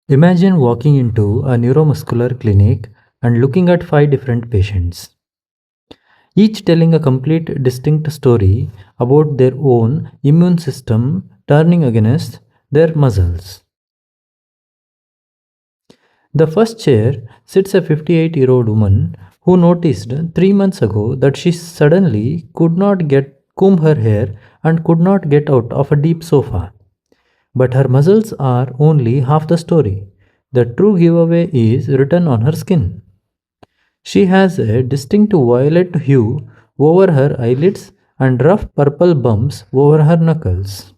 Imagine walking into a neuromuscular clinic and looking at five different patients, each telling a complete distinct story about their own immune system turning against their muscles. The first chair sits a 58-year-old woman who noticed 3 months ago that she suddenly could not get comb her hair and could not get out of a deep sofa. But her muscles are only half the story. The true giveaway is written on her skin. She has a distinct violet hue over her eyelids and rough purple bumps over her knuckles.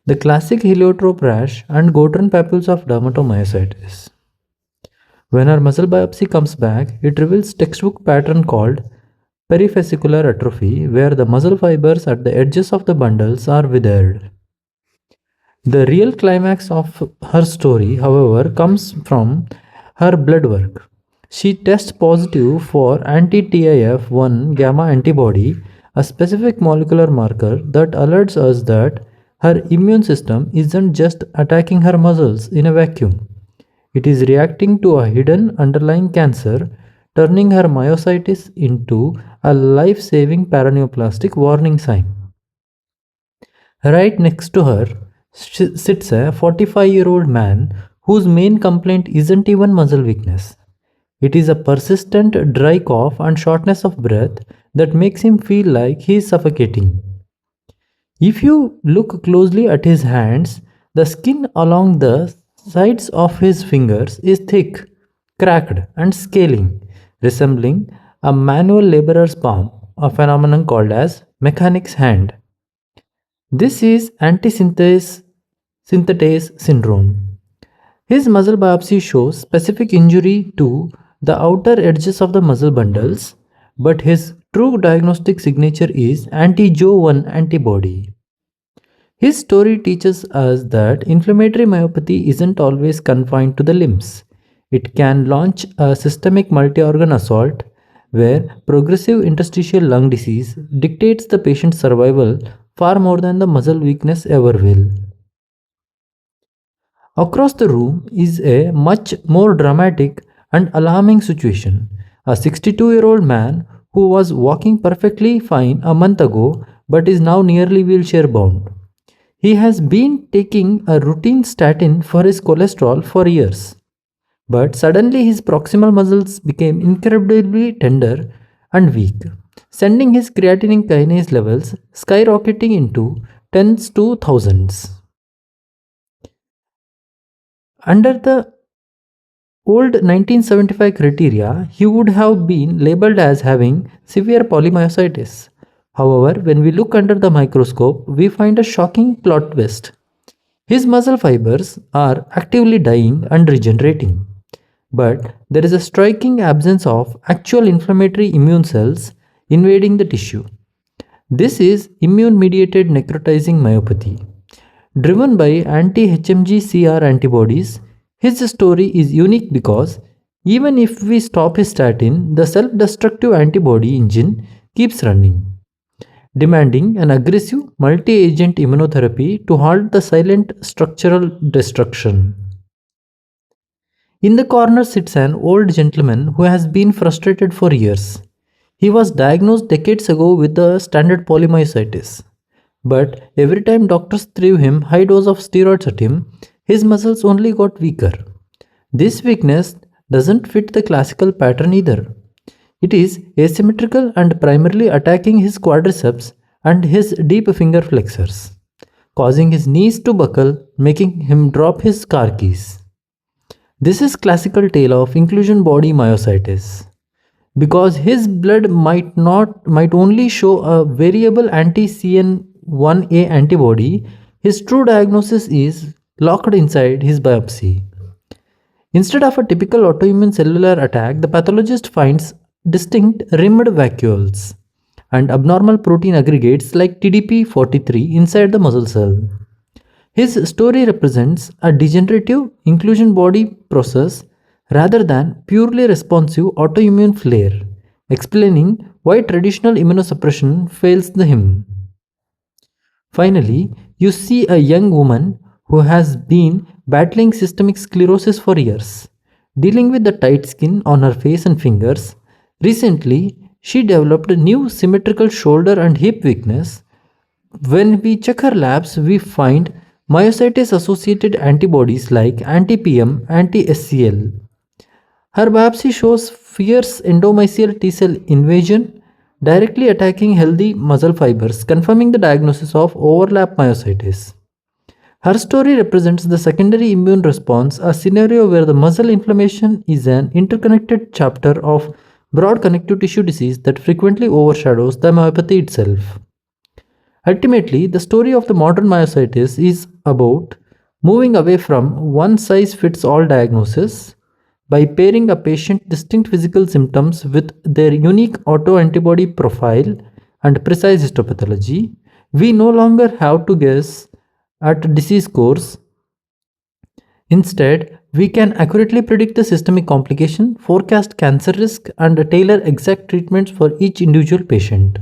The classic heliotrope rash and Gordon papules of dermatomyositis. When our muscle biopsy comes back, it reveals textbook pattern called perifascicular atrophy, where the muscle fibers at the edges of the bundles are withered. The real climax of her story, however, comes from her blood work. She tests positive for anti-TIF1 gamma antibody, a specific molecular marker that alerts us that her immune system isn't just attacking her muscles in a vacuum. It is reacting to a hidden underlying cancer, turning her myositis into a life saving paraneoplastic warning sign. Right next to her sits a 45-year-old man whose main complaint isn't even muscle weakness. It is a persistent dry cough and shortness of breath that makes him feel like he is suffocating. If you look closely at his hands, the skin along the sides of his fingers is thick, cracked, and scaling, resembling a manual laborer's palm, a phenomenon called as mechanic's hand. This is antisynthetase synthetase syndrome. His muscle biopsy shows specific injury to the outer edges of the muscle bundles, but his true diagnostic signature is anti-Jo1 antibody. His story teaches us that inflammatory myopathy isn't always confined to the limbs. It can launch a systemic multi organ assault where progressive interstitial lung disease dictates the patient's survival far more than the muscle weakness ever will. Across the room is a much more dramatic and alarming situation. A 62-year-old man who was walking perfectly fine a month ago but is now nearly wheelchair bound. He has been taking a routine statin for his cholesterol for years, but suddenly his proximal muscles became incredibly tender and weak, sending his creatinine kinase levels skyrocketing into tens to thousands. Under the old 1975 criteria, he would have been labeled as having severe polymyositis. However, when we look under the microscope, we find a shocking plot twist. His muscle fibers are actively dying and regenerating, but there is a striking absence of actual inflammatory immune cells invading the tissue. This is immune mediated necrotizing myopathy. Driven by anti HMG-CR antibodies, his story is unique because even if we stop his statin, the self destructive antibody engine keeps running, demanding an aggressive multi agent immunotherapy to halt the silent structural destruction. In the corner sits an old gentleman who has been frustrated for years. He was diagnosed decades ago with a standard polymyositis. But every time doctors threw him high dose of steroids at him, his muscles only got weaker. This weakness doesn't fit the classical pattern either. It is asymmetrical and primarily attacking his quadriceps and his deep finger flexors, causing his knees to buckle, making him drop his car keys. This is classical tale of inclusion body myositis. Because his blood might only show a variable anti-CN1A antibody, his true diagnosis is locked inside his biopsy. Instead of a typical autoimmune cellular attack, the pathologist finds distinct rimmed vacuoles and abnormal protein aggregates like TDP43 inside the muscle cell. His story represents a degenerative inclusion body process rather than purely responsive autoimmune flare, explaining why traditional immunosuppression fails him. Finally, you see a young woman who has been battling systemic sclerosis for years. Dealing with the tight skin on her face and fingers, recently she developed a new symmetrical shoulder and hip weakness. When we check her labs, we find myositis associated antibodies like anti-PM, anti-SCL. Her biopsy shows fierce endomysial T cell invasion directly attacking healthy muscle fibers, confirming the diagnosis of overlap myositis. Her story represents the secondary immune response, a scenario where the muscle inflammation is an interconnected chapter of broad connective tissue disease that frequently overshadows the myopathy itself. Ultimately, the story of the modern myositis is about moving away from one size fits all diagnosis. By pairing a patient's distinct physical symptoms with their unique autoantibody profile and precise histopathology, we no longer have to guess at disease course. Instead, we can accurately predict the systemic complication, forecast cancer risk, and tailor exact treatments for each individual patient.